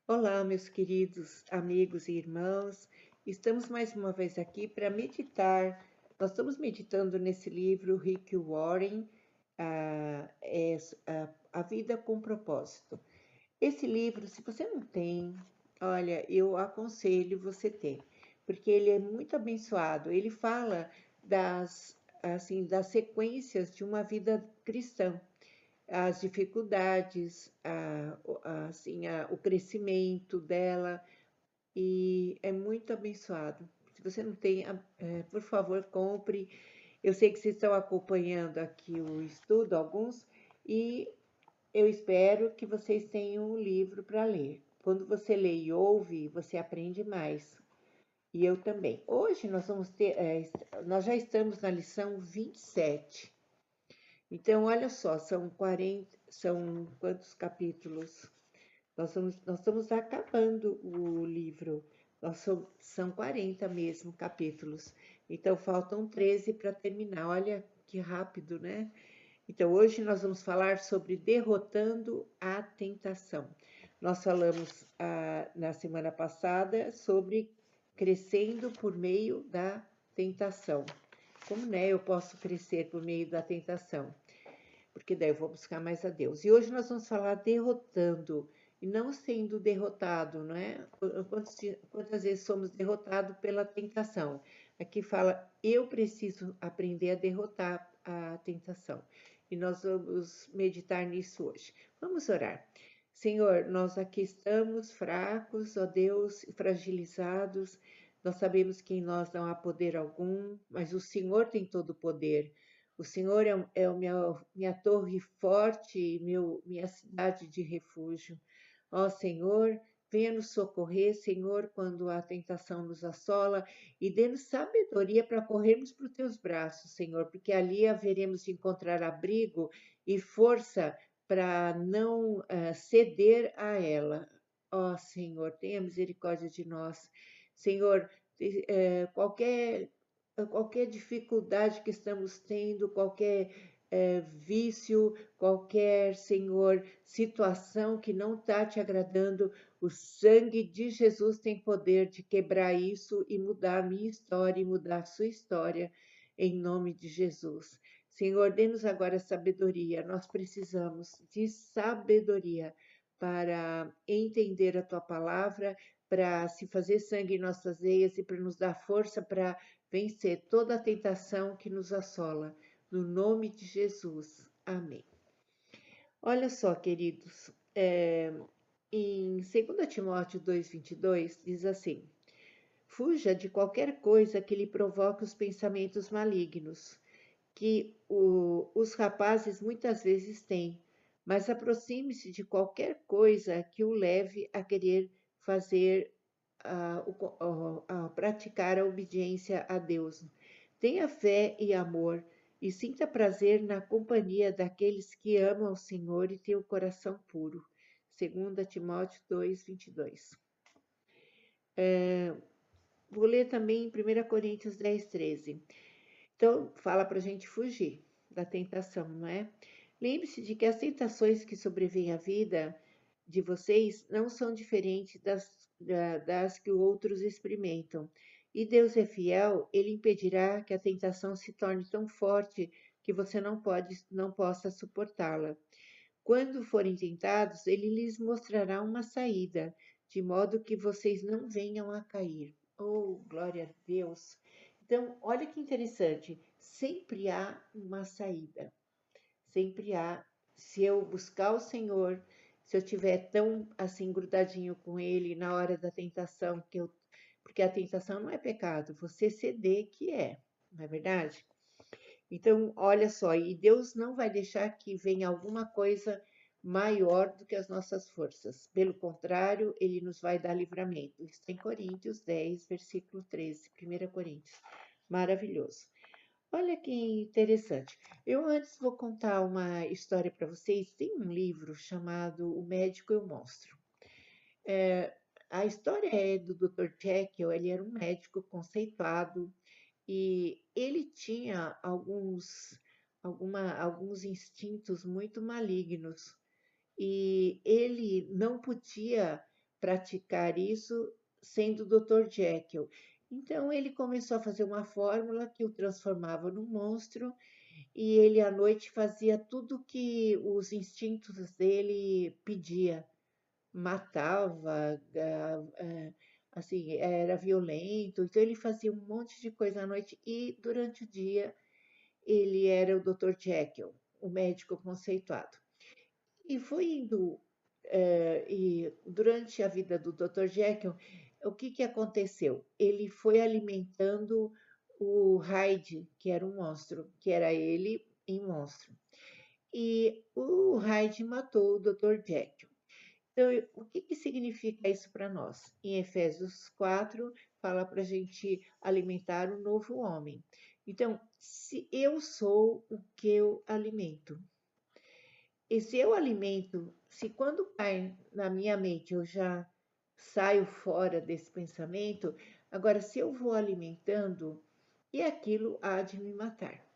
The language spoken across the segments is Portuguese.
Olá, meus queridos amigos e irmãos. Estamos mais uma vez aqui para meditar. Nós estamos meditando nesse livro Rick Warren, A Vida com Propósito. Esse livro, se você não tem, olha, eu aconselho você ter, porque ele é muito abençoado. Ele fala das sequências de uma vida cristã, as dificuldades, o crescimento dela, e é muito abençoado. Se você não tem, por favor, compre. Eu sei que vocês estão acompanhando aqui o estudo, alguns, e eu espero que vocês tenham um livro para ler. Quando você lê e ouve, você aprende mais. E eu também. Hoje nós já estamos na lição 27. Então, olha só, são 40, são quantos capítulos? Nós estamos acabando o livro. São 40 mesmo capítulos. Então, faltam 13 para terminar. Olha que rápido, né? Então, hoje nós vamos falar sobre derrotando a tentação. Nós falamos na semana passada sobre crescendo por meio da tentação. Como, né, eu posso crescer por meio da tentação? Porque daí eu vou buscar mais a Deus. E hoje nós vamos falar derrotando e não sendo derrotado, não é? Quantas vezes somos derrotados pela tentação? Aqui fala, eu preciso aprender a derrotar a tentação. E nós vamos meditar nisso hoje. Vamos orar. Senhor, nós aqui estamos fracos, ó Deus, fragilizados. Nós sabemos que em nós não há poder algum, mas o Senhor tem todo o poder. O Senhor é minha torre forte, minha cidade de refúgio. Ó Senhor, venha nos socorrer, Senhor, quando a tentação nos assola, e dê-nos sabedoria para corrermos para os teus braços, Senhor, porque ali haveremos de encontrar abrigo e força para não ceder a ela. Ó Senhor, tenha misericórdia de nós. Senhor, qualquer dificuldade que estamos tendo, qualquer vício, qualquer, Senhor, situação que não está te agradando, o sangue de Jesus tem poder de quebrar isso e mudar a minha história e mudar a sua história, em nome de Jesus. Senhor, dê-nos agora sabedoria, nós precisamos de sabedoria para entender a tua palavra, para se fazer sangue em nossas veias e para nos dar força para vencer toda a tentação que nos assola. No nome de Jesus. Amém. Olha só, queridos, em 2 Timóteo 2:22 diz assim: fuja de qualquer coisa que lhe provoque os pensamentos malignos, que os rapazes muitas vezes têm, mas aproxime-se de qualquer coisa que o leve a querer fazer, a praticar a obediência a Deus. Tenha fé e amor e sinta prazer na companhia daqueles que amam o Senhor e têm o coração puro. 2 Timóteo 2:22. Vou ler também em 1 Coríntios 10:13. Então, fala para a gente fugir da tentação, não é? Lembre-se de que as tentações que sobrevêm à vida de vocês não são diferentes das que outros experimentam. E Deus é fiel, ele impedirá que a tentação se torne tão forte que você não possa suportá-la. Quando forem tentados, ele lhes mostrará uma saída, de modo que vocês não venham a cair. Oh, glória a Deus! Então, olha que interessante, sempre há uma saída, sempre há. Se eu buscar o Senhor, se eu tiver tão assim grudadinho com Ele na hora da tentação, porque a tentação não é pecado, você ceder que é, não é verdade? Então, olha só, e Deus não vai deixar que venha alguma coisa maior do que as nossas forças. Pelo contrário, ele nos vai dar livramento. Isso está em Coríntios 10, versículo 13, 1 Coríntios. Maravilhoso. Olha que interessante. Eu antes vou contar uma história para vocês. Tem um livro chamado O Médico e o Monstro. A história é do Dr. Jekyll, ele era um médico conceituado, e ele tinha alguns instintos muito malignos e ele não podia praticar isso sendo o Dr. Jekyll. Então ele começou a fazer uma fórmula que o transformava num monstro e ele à noite fazia tudo que os instintos dele pedia, matava, assim, era violento, então ele fazia um monte de coisa à noite e durante o dia ele era o Dr. Jekyll, o médico conceituado. E foi indo, e durante a vida do Dr. Jekyll, o que que aconteceu? Ele foi alimentando o Hyde, que era um monstro, que era ele em monstro. E o Hyde matou o Dr. Jekyll. Então, o que que significa isso para nós? Em Efésios 4, fala para a gente alimentar o novo homem. Então, se eu sou o que eu alimento, e se eu alimento, se quando cai na minha mente eu já saio fora desse pensamento, agora se eu vou alimentando, e aquilo há de me matar.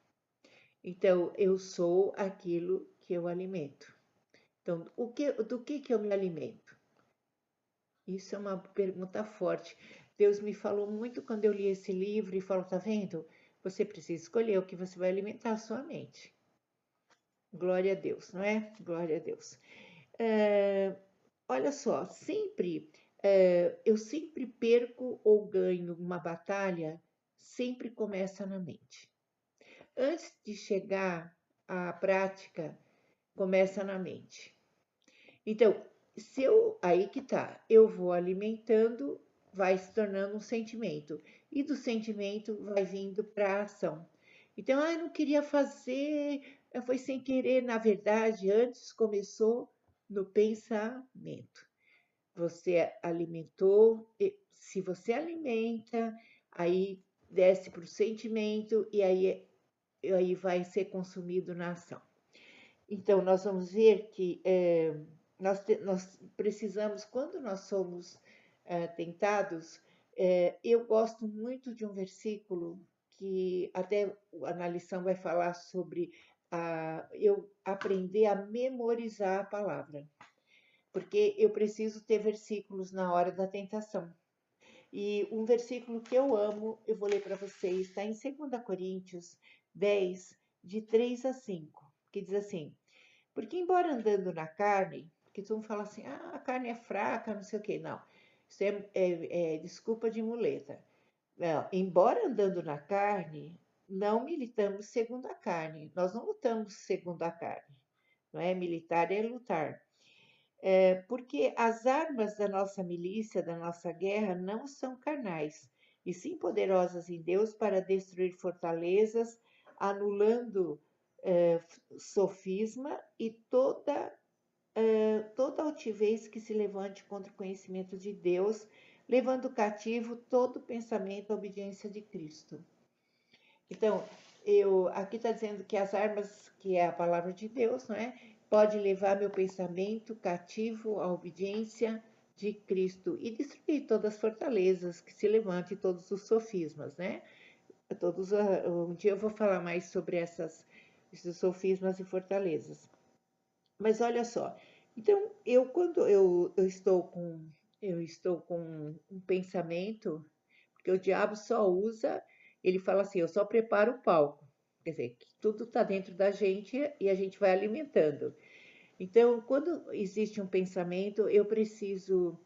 Então, eu sou aquilo que eu alimento. Então, do que eu me alimento? Isso é uma pergunta forte. Deus me falou muito quando eu li esse livro e falou, tá vendo? Você precisa escolher o que você vai alimentar a sua mente. Glória a Deus, não é? Glória a Deus. Olha só, eu sempre perco ou ganho uma batalha, sempre começa na mente. Antes de chegar à prática, começa na mente. Então, aí que tá, eu vou alimentando, vai se tornando um sentimento, e do sentimento vai vindo para a ação. Então, eu não queria fazer, foi sem querer, na verdade, antes começou no pensamento. Você alimentou, se você alimenta, aí desce para o sentimento e aí vai ser consumido na ação. Então, nós vamos ver que nós precisamos, quando nós somos tentados, eu gosto muito de um versículo que até na lição vai falar sobre eu aprender a memorizar a palavra, porque eu preciso ter versículos na hora da tentação. E um versículo que eu amo, eu vou ler para vocês, está em 2 Coríntios 10, de 3 a 5, que diz assim: porque embora andando na carne, porque todo mundo fala assim, a carne é fraca, não sei o quê. Não, isso é desculpa de muleta. Não, embora andando na carne, não militamos segundo a carne. Nós não lutamos segundo a carne. Não é? Militar é lutar. Porque as armas da nossa milícia, da nossa guerra, não são carnais, e sim poderosas em Deus para destruir fortalezas, anulando sofisma e toda altivez que se levante contra o conhecimento de Deus, levando cativo todo pensamento à obediência de Cristo. Então, aqui está dizendo que as armas, que é a palavra de Deus, não é? Pode levar meu pensamento cativo à obediência de Cristo e destruir todas as fortalezas que se levantem, todos os sofismas, né? Um dia eu vou falar mais sobre esses sofismas e fortalezas. Mas olha só, então quando eu estou com um pensamento, porque o diabo só usa, ele fala assim, eu só preparo o palco. Quer dizer, que tudo está dentro da gente e a gente vai alimentando. Então, quando existe um pensamento, eu preciso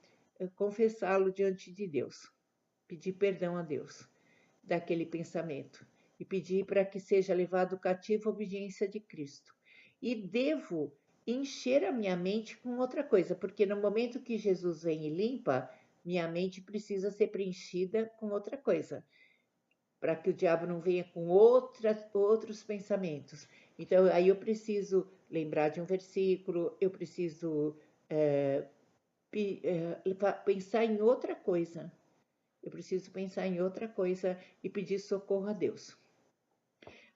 confessá-lo diante de Deus, pedir perdão a Deus daquele pensamento e pedir para que seja levado cativo à obediência de Cristo. E devo encher a minha mente com outra coisa, porque no momento que Jesus vem e limpa, minha mente precisa ser preenchida com outra coisa, para que o diabo não venha com outros pensamentos. Então, aí eu preciso lembrar de um versículo, eu preciso pensar em outra coisa. Eu preciso pensar em outra coisa e pedir socorro a Deus.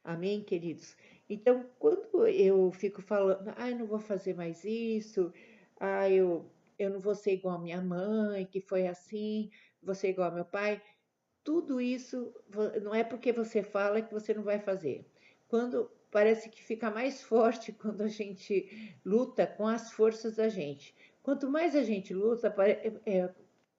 Amém, queridos? Então, quando eu fico falando, eu não vou fazer mais isso, eu não vou ser igual a minha mãe, que foi assim, vou ser igual ao meu pai, tudo isso não é porque você fala que você não vai fazer. Quando parece que fica mais forte quando a gente luta com as forças da gente. Quanto mais a gente luta,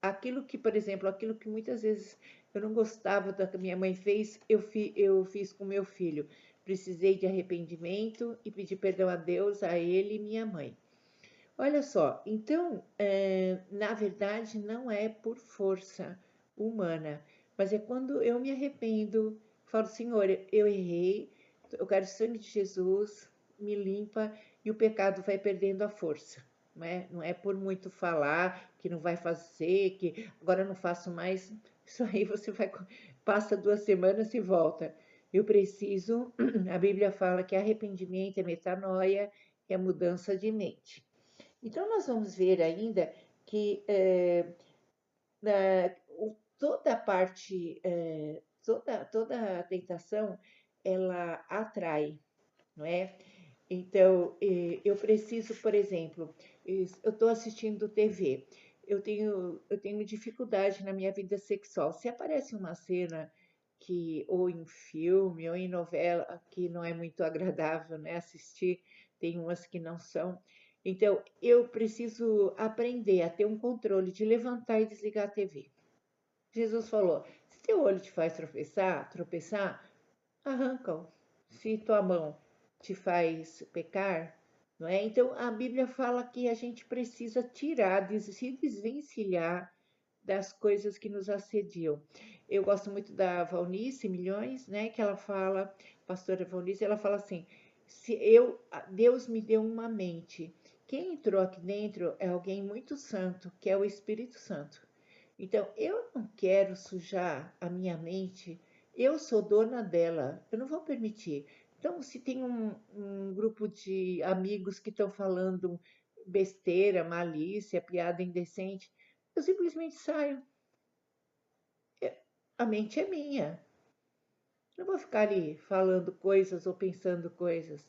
aquilo que, por exemplo, aquilo que muitas vezes eu não gostava da que minha mãe fez, eu fiz com meu filho. Precisei de arrependimento e pedir perdão a Deus, a ele e minha mãe. Olha só, então, na verdade, não é por força humana, mas é quando eu me arrependo, falo, Senhor, eu errei, eu quero o sangue de Jesus, me limpa e o pecado vai perdendo a força. Não é por muito falar que não vai fazer, que agora eu não faço mais. Isso aí você vai, passa 2 semanas e volta. Eu preciso, a Bíblia fala que arrependimento é metanoia, é mudança de mente. Então, nós vamos ver ainda que toda a parte, toda a tentação, ela atrai, não é? Então, eu preciso, por exemplo, eu estou assistindo TV, eu tenho dificuldade na minha vida sexual. Se aparece uma cena que, ou em filme, ou em novela, que não é muito agradável, né, assistir, tem umas que não são. Então, eu preciso aprender a ter um controle de levantar e desligar a TV. Jesus falou: se teu olho te faz tropeçar, arranca-o. Se tua mão te faz pecar, não é? Então a Bíblia fala que a gente precisa tirar, se desvencilhar das coisas que nos assediam. Eu gosto muito da Valnice Milhões, né? Que ela fala, pastora Valnice, ela fala assim: se eu, Deus me deu uma mente. Quem entrou aqui dentro é alguém muito santo, que é o Espírito Santo. Então, eu não quero sujar a minha mente, eu sou dona dela, eu não vou permitir. Então, se tem um grupo de amigos que estão falando besteira, malícia, piada indecente, eu simplesmente saio. A mente é minha. Não vou ficar ali falando coisas ou pensando coisas.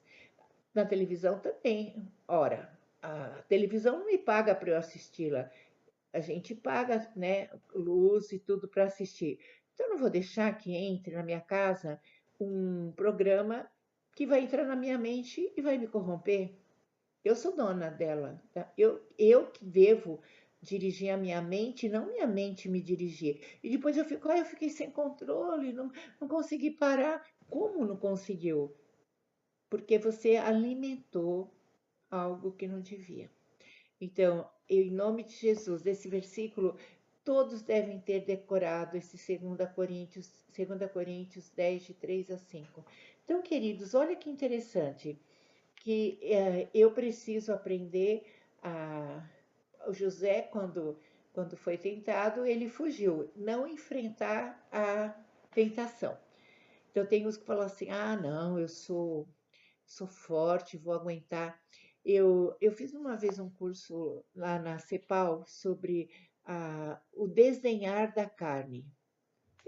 Na televisão também. Ora, a televisão não me paga para eu assisti-la. A gente paga, né, luz e tudo para assistir. Então, eu não vou deixar que entre na minha casa um programa que vai entrar na minha mente e vai me corromper. Eu sou dona dela, tá? Eu que devo dirigir a minha mente, não minha mente me dirigir. E depois eu fico, eu fiquei sem controle, não consegui parar. Como não conseguiu? Porque você alimentou algo que não devia. Então, em nome de Jesus, esse versículo, todos devem ter decorado esse 2 Coríntios 10, de 3 a 5. Então, queridos, olha que interessante, que eu preciso aprender a... O José, quando foi tentado, ele fugiu, não enfrentar a tentação. Então, tem uns que falam assim, não, eu sou forte, vou aguentar. Eu fiz uma vez um curso lá na CEPAL sobre o desdenhar da carne.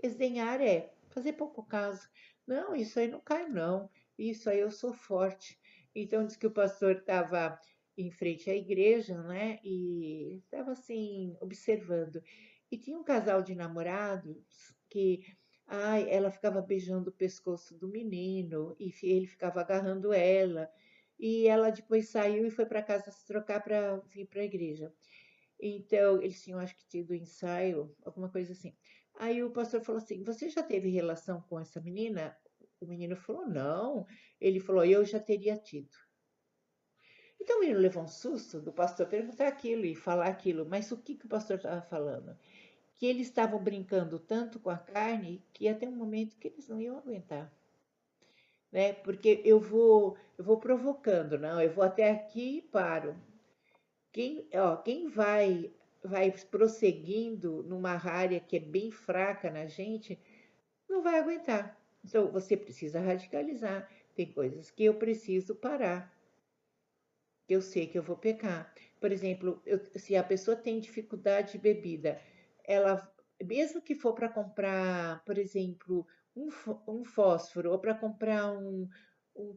Desdenhar é fazer pouco caso. Não, isso aí não cai, não. Isso aí eu sou forte. Então, diz que o pastor estava em frente à igreja, né? E estava assim, observando. E tinha um casal de namorados que, ela ficava beijando o pescoço do menino e ele ficava agarrando ela. E ela depois saiu e foi para casa se trocar para vir para a igreja. Então, eles tinham, acho que, tido ensaio, alguma coisa assim. Aí o pastor falou assim: Você já teve relação com essa menina? O menino falou: Não. Ele falou: Eu já teria tido. Então o menino levou um susto do pastor perguntar aquilo e falar aquilo. Mas o que, que o pastor estava falando? Que eles estavam brincando tanto com a carne que ia ter um momento que eles não iam aguentar. Né? Porque eu vou provocando, não, eu vou até aqui e paro. Quem vai prosseguindo numa área que é bem fraca na gente, não vai aguentar. Então, você precisa radicalizar. Tem coisas que eu preciso parar, que eu sei que eu vou pecar. Por exemplo, se a pessoa tem dificuldade de bebida, ela, mesmo que for para comprar, por exemplo, um fósforo, ou para comprar um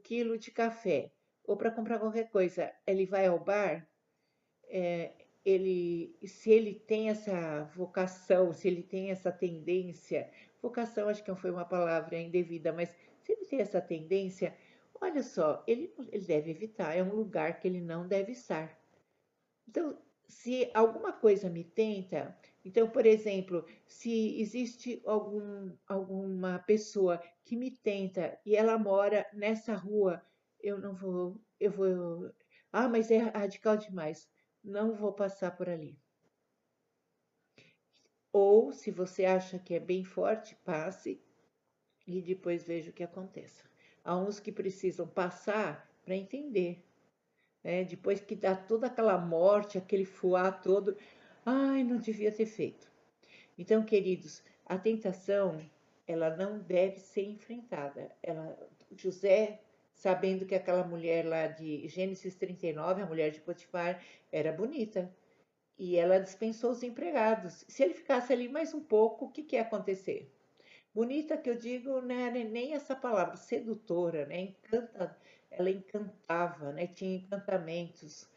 quilo de café, ou para comprar qualquer coisa, ele vai ao bar, se ele tem essa vocação, se ele tem essa tendência, vocação acho que foi uma palavra indevida, mas se ele tem essa tendência, olha só, ele deve evitar, é um lugar que ele não deve estar. Então, se alguma coisa me tenta, então, por exemplo, se existe alguma pessoa que me tenta e ela mora nessa rua, eu vou, ah, mas é radical demais, não vou passar por ali. Ou, se você acha que é bem forte, passe e depois veja o que acontece. Há uns que precisam passar para entender, né? Depois que dá toda aquela morte, aquele fuá todo, ai, não devia ter feito. Então, queridos, a tentação, ela não deve ser enfrentada. José, sabendo que aquela mulher lá de Gênesis 39, a mulher de Potifar, era bonita, e ela dispensou os empregados. Se ele ficasse ali mais um pouco, o que, que ia acontecer? Bonita que eu digo, né, nem essa palavra, sedutora, né? Ela encantava, né? Tinha encantamentos.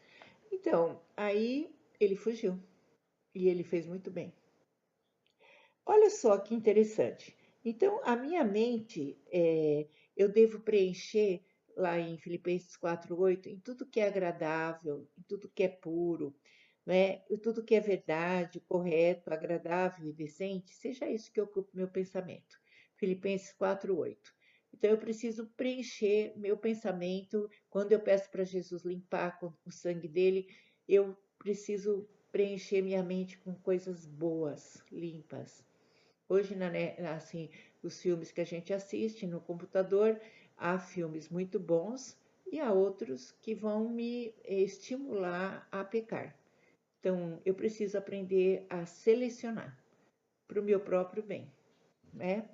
Então, aí ele fugiu e ele fez muito bem. Olha só que interessante. Então, a minha mente, eu devo preencher lá em Filipenses 4:8, em tudo que é agradável, em tudo que é puro, né? Em tudo que é verdade, correto, agradável e decente, seja isso que ocupe meu pensamento. Filipenses 4:8. Então, eu preciso preencher meu pensamento. Quando eu peço para Jesus limpar com o sangue dele, eu preciso preencher minha mente com coisas boas, limpas. Hoje, assim, os filmes que a gente assiste no computador, há filmes muito bons e há outros que vão me estimular a pecar. Então, eu preciso aprender a selecionar para o meu próprio bem, né?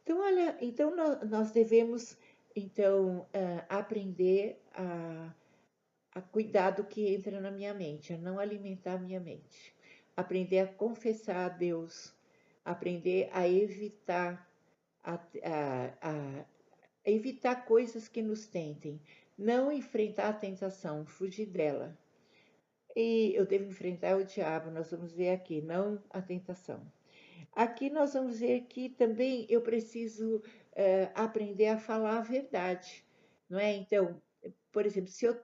Então, olha, então nós devemos então aprender a cuidar do que entra na minha mente, a não alimentar a minha mente, aprender a confessar a Deus, aprender a evitar evitar coisas que nos tentem, não enfrentar a tentação, fugir dela. E eu devo enfrentar o diabo, nós vamos ver aqui, não a tentação. Aqui nós vamos ver que também eu preciso aprender a falar a verdade, não é? Então, por exemplo, se eu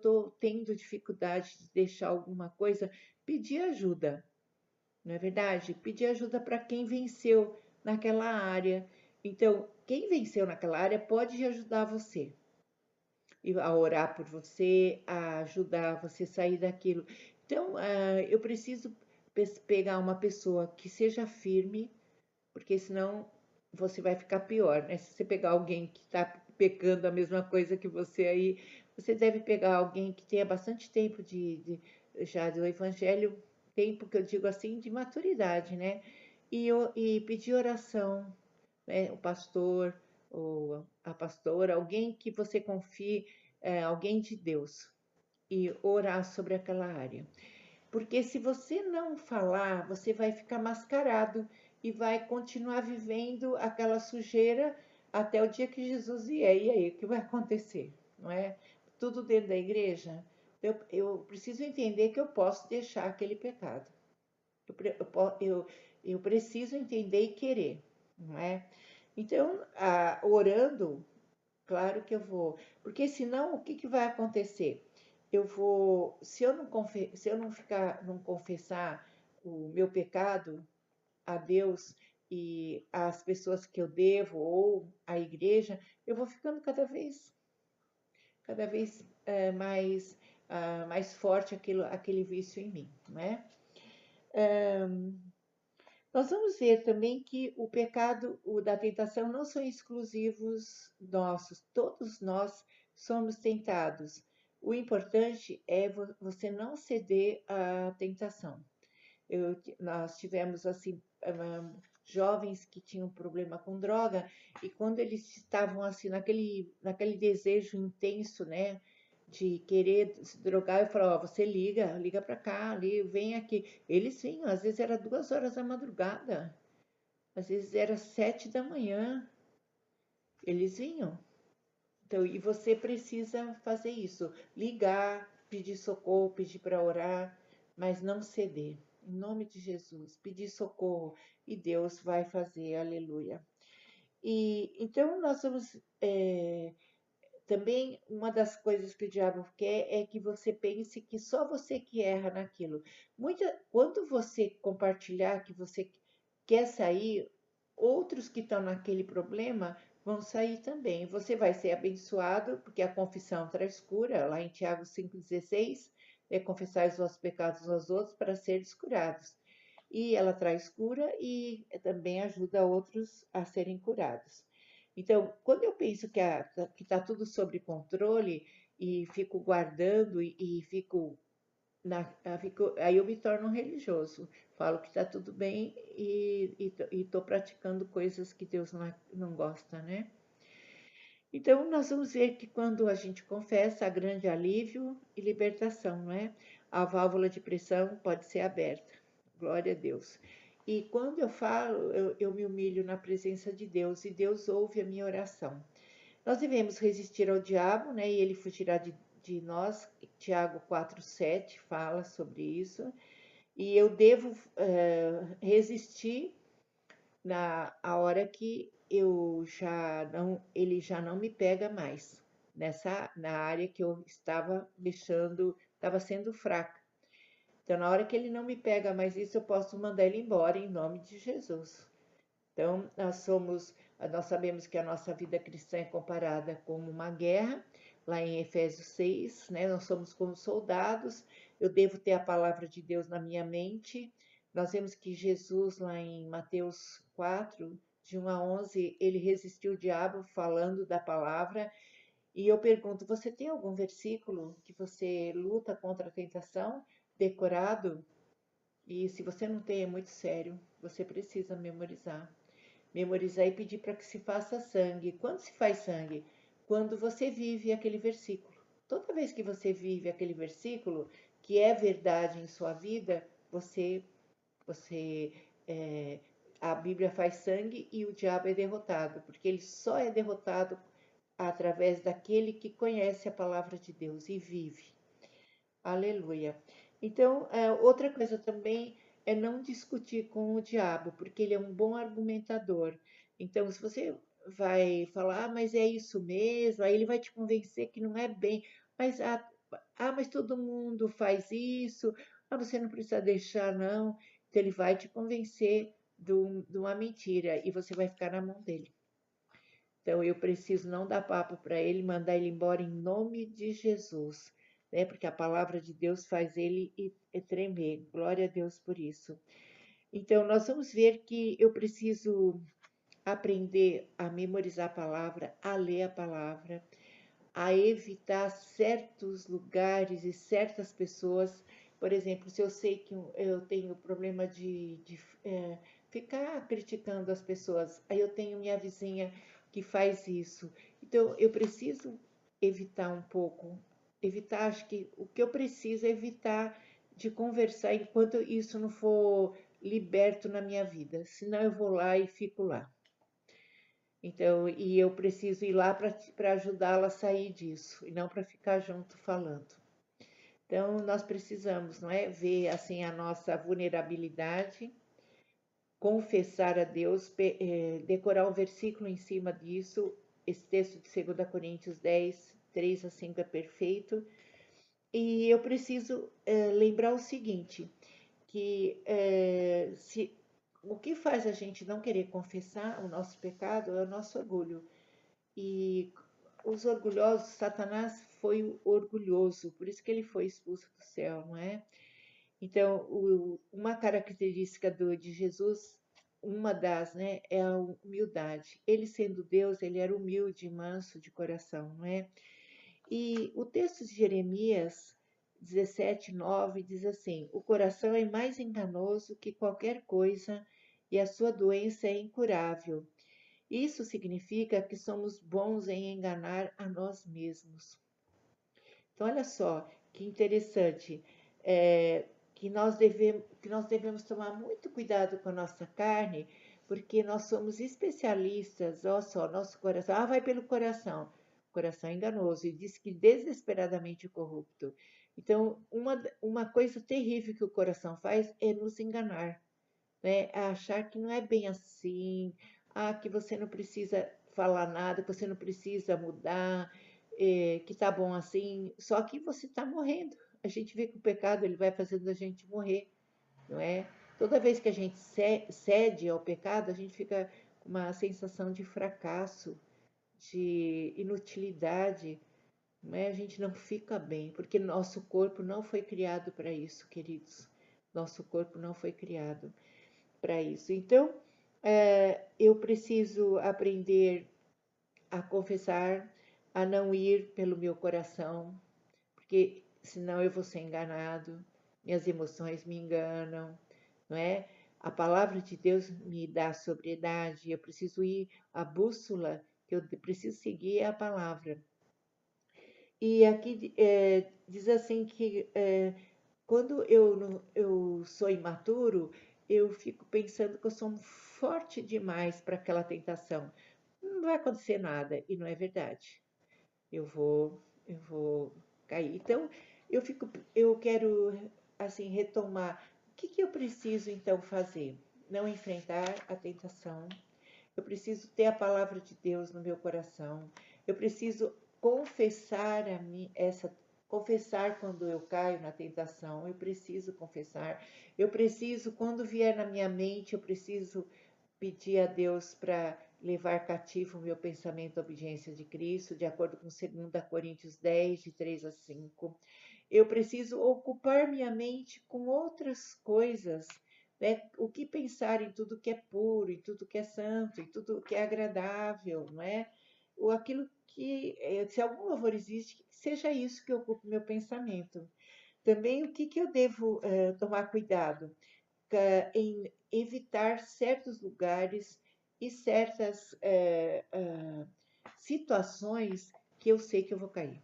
tô tendo dificuldade de deixar alguma coisa, pedir ajuda, não é verdade? Pedir ajuda para quem venceu naquela área. Então, quem venceu naquela área pode ajudar você, e a orar por você, a ajudar você a sair daquilo. Então, eu preciso pegar uma pessoa que seja firme, porque senão você vai ficar pior, né? Se você pegar alguém que está pecando a mesma coisa que você aí, você deve pegar alguém que tenha bastante tempo já do evangelho, tempo que eu digo assim, de maturidade, né? E pedir oração, né? O pastor ou a pastora, alguém que você confie, alguém de Deus, e orar sobre aquela área. Porque se você não falar, você vai ficar mascarado e vai continuar vivendo aquela sujeira até o dia que Jesus vier. E aí, o que vai acontecer? Não é? Tudo dentro da igreja. Eu preciso entender que eu posso deixar aquele pecado. Eu preciso entender e querer, não é? Então, orando, claro que eu vou. Porque senão, o que, que vai acontecer? Eu vou, se eu não não confessar o meu pecado a Deus e às pessoas que eu devo ou à igreja, eu vou ficando cada vez mais forte aquele vício em mim, né? Nós vamos ver também que o pecado, o da tentação, não são exclusivos nossos. Todos nós somos tentados. O importante é você não ceder à tentação. Nós tivemos assim jovens que tinham problema com droga e quando eles estavam assim naquele desejo intenso, né, de querer se drogar, eu falava, ó, você liga para cá, vem aqui. Eles vinham, às vezes era 2 horas da madrugada, às vezes era 7 da manhã, eles vinham. Então, e você precisa fazer isso, ligar, pedir socorro, pedir para orar, mas não ceder. Em nome de Jesus, pedir socorro e Deus vai fazer, aleluia. E então nós vamos também uma das coisas que o diabo quer é que você pense que só você que erra naquilo. Quando você compartilhar que você quer sair, outros que estão naquele problema vão sair também. Você vai ser abençoado, porque a confissão traz cura, lá em Tiago 5,16, é confessar os vossos pecados aos outros para seres curados. E ela traz cura e também ajuda outros a serem curados. Então, quando eu penso que está tudo sob controle e fico guardando e fico, aí eu me torno um religioso. Falo que está tudo bem e estou praticando coisas que Deus não gosta, né? Então, nós vamos ver que quando a gente confessa, há grande alívio e libertação, não é? A válvula de pressão pode ser aberta. Glória a Deus. E quando eu falo, eu me humilho na presença de Deus e Deus ouve a minha oração. Nós devemos resistir ao diabo, né? E ele fugirá de nós. Tiago 4,7 fala sobre isso. E eu devo resistir a hora que ele já não me pega mais na área que eu estava estava sendo fraca. Então, na hora que ele não me pega mais isso, eu posso mandar ele embora em nome de Jesus. Então, nós sabemos que a nossa vida cristã é comparada como uma guerra, lá em Efésios 6, né? Nós somos como soldados, eu devo ter a palavra de Deus na minha mente. Nós vemos que Jesus, lá em Mateus 4, de 1 a 11, ele resistiu o diabo falando da palavra. E eu pergunto, você tem algum versículo que você luta contra a tentação, decorado? E se você não tem, é muito sério, você precisa memorizar. Memorizar e pedir para que se faça sangue. Quando se faz sangue? Quando você vive aquele versículo. Toda vez que você vive aquele versículo, que é verdade em sua vida, você é, a Bíblia faz sangue e o diabo é derrotado, porque ele só é derrotado através daquele que conhece a palavra de Deus e vive. Aleluia. Então, outra coisa também é não discutir com o diabo, porque ele é um bom argumentador. Então, se você vai falar, mas é isso mesmo, aí ele vai te convencer que não é bem, mas, mas todo mundo faz isso, você não precisa deixar, não. Então, ele vai te convencer de uma mentira e você vai ficar na mão dele. Então, eu preciso não dar papo para ele, mandar ele embora em nome de Jesus, né? Porque a palavra de Deus faz ele tremer. Glória a Deus por isso. Então, nós vamos ver que eu preciso aprender a memorizar a palavra, a ler a palavra, a evitar certos lugares e certas pessoas. Por exemplo, se eu sei que eu tenho problema de ficar criticando as pessoas, aí eu tenho minha vizinha que faz isso. Então, eu preciso evitar um pouco. Evitar, acho que o que eu preciso é evitar de conversar enquanto isso não for liberto na minha vida. Senão eu vou lá e fico lá. Então, e eu preciso ir lá para ajudá-la a sair disso, e não para ficar junto falando. Então, nós precisamos, não é, ver assim a nossa vulnerabilidade, confessar a Deus, decorar um versículo em cima disso. Esse texto de 2 Coríntios 10, 3 a 5 é perfeito. E eu preciso lembrar o seguinte, que o que faz a gente não querer confessar o nosso pecado é o nosso orgulho. E os orgulhosos, Satanás foi o orgulhoso, por isso que ele foi expulso do céu, não é? Então, uma característica de Jesus, uma das, né, é a humildade. Ele sendo Deus, ele era humilde e manso de coração, não é? E o texto de Jeremias 17:9 diz assim: o coração é mais enganoso que qualquer coisa e a sua doença é incurável. Isso significa que somos bons em enganar a nós mesmos. Então, olha só que interessante, que nós devemos tomar muito cuidado com a nossa carne, porque nós somos especialistas, olha só, nosso coração, vai pelo coração é enganoso, e diz que desesperadamente corrupto. Então, uma coisa terrível que o coração faz é nos enganar, né? Achar que não é bem assim, que você não precisa falar nada, que você não precisa mudar. que tá bom assim, só que você está morrendo. A gente vê que o pecado ele vai fazendo a gente morrer, não é? Toda vez que a gente cede ao pecado, a gente fica com uma sensação de fracasso, de inutilidade, não é? A gente não fica bem, porque nosso corpo não foi criado para isso, queridos. Nosso corpo não foi criado para isso. Então, eu preciso aprender a confessar, a não ir pelo meu coração, porque senão eu vou ser enganado, minhas emoções me enganam, não é? A palavra de Deus me dá sobriedade, eu preciso ir, a bússola que eu preciso seguir é a palavra. E aqui diz assim que quando eu sou imaturo, eu fico pensando que eu sou forte demais para aquela tentação. Não vai acontecer nada, e não é verdade. Eu vou cair. Então, eu quero assim retomar. O que eu preciso então fazer? Não enfrentar a tentação. Eu preciso ter a palavra de Deus no meu coração. Eu preciso confessar a mim confessar quando eu caio na tentação. Eu preciso confessar. Eu preciso quando vier na minha mente, eu preciso pedir a Deus para levar cativo o meu pensamento à obediência de Cristo, de acordo com 2 Coríntios 10, de 3 a 5. Eu preciso ocupar minha mente com outras coisas, né? O que pensar em tudo que é puro, em tudo que é santo, em tudo que é agradável, não é? Ou aquilo que, se algum louvor existe, que seja isso que ocupe meu pensamento. Também o que eu devo tomar cuidado? Em evitar certos lugares e certas situações que eu sei que eu vou cair.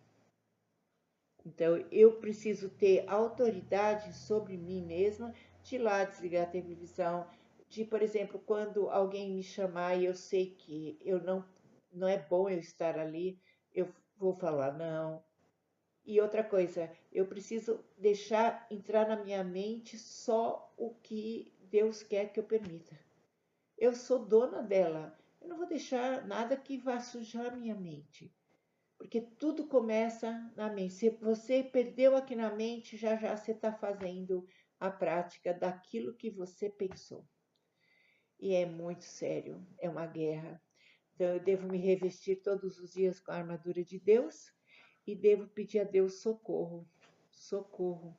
Então, eu preciso ter autoridade sobre mim mesma de ir lá desligar a televisão, de, por exemplo, quando alguém me chamar e eu sei que eu não é bom eu estar ali, eu vou falar não. E outra coisa, eu preciso deixar entrar na minha mente só o que Deus quer que eu permita. Eu sou dona dela. Eu não vou deixar nada que vá sujar a minha mente. Porque tudo começa na mente. Se você perdeu aqui na mente, já já você está fazendo a prática daquilo que você pensou. E é muito sério, é uma guerra. Então eu devo me revestir todos os dias com a armadura de Deus e devo pedir a Deus socorro. Socorro.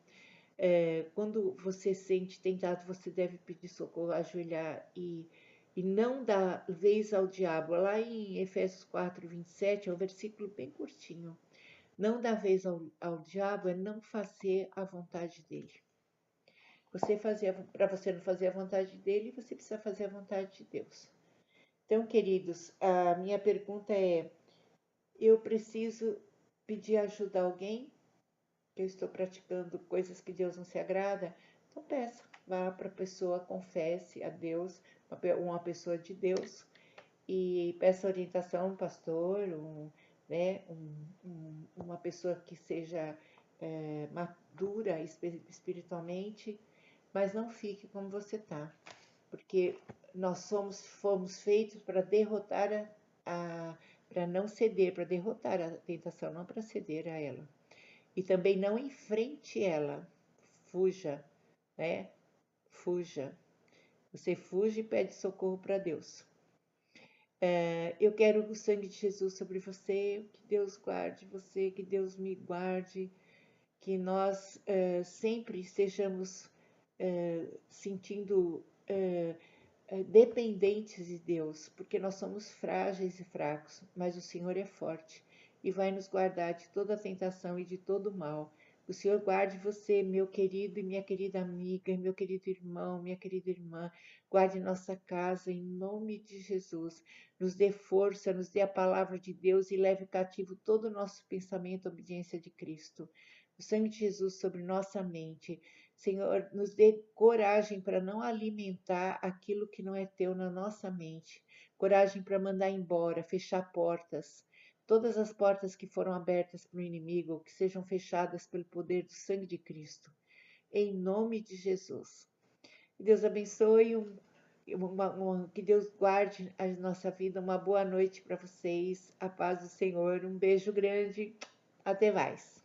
Quando você sente tentado, você deve pedir socorro, ajoelhar e não dar vez ao diabo. Lá em Efésios 4, 27, é um versículo bem curtinho. Não dar vez ao diabo é não fazer a vontade dele. Para você não fazer a vontade dele, você precisa fazer a vontade de Deus. Então, queridos, a minha pergunta é: eu preciso pedir ajuda a alguém? Que eu estou praticando coisas que Deus não se agrada? Então peça, vá para a pessoa, confesse a Deus, uma pessoa de Deus, e peça orientação, um pastor, né, uma pessoa que seja madura espiritualmente, mas não fique como você está, porque nós fomos feitos para derrotar para não ceder, para derrotar a tentação, não para ceder a ela. E também não enfrente ela, fuja, né? Fuja. Você fuge e pede socorro para Deus. Eu quero o sangue de Jesus sobre você, que Deus guarde você, que Deus me guarde, que nós sempre estejamos sentindo dependentes de Deus, porque nós somos frágeis e fracos, mas o Senhor é forte e vai nos guardar de toda tentação e de todo mal. O Senhor guarde você, meu querido e minha querida amiga, meu querido irmão, minha querida irmã. Guarde nossa casa em nome de Jesus. Nos dê força, nos dê a palavra de Deus e leve cativo todo o nosso pensamento à obediência de Cristo. O sangue de Jesus sobre nossa mente. Senhor, nos dê coragem para não alimentar aquilo que não é teu na nossa mente. Coragem para mandar embora, fechar portas. Todas as portas que foram abertas para o inimigo, que sejam fechadas pelo poder do sangue de Cristo. Em nome de Jesus. Que Deus abençoe Que Deus guarde a nossa vida. Uma boa noite para vocês. A paz do Senhor. Um beijo grande. Até mais.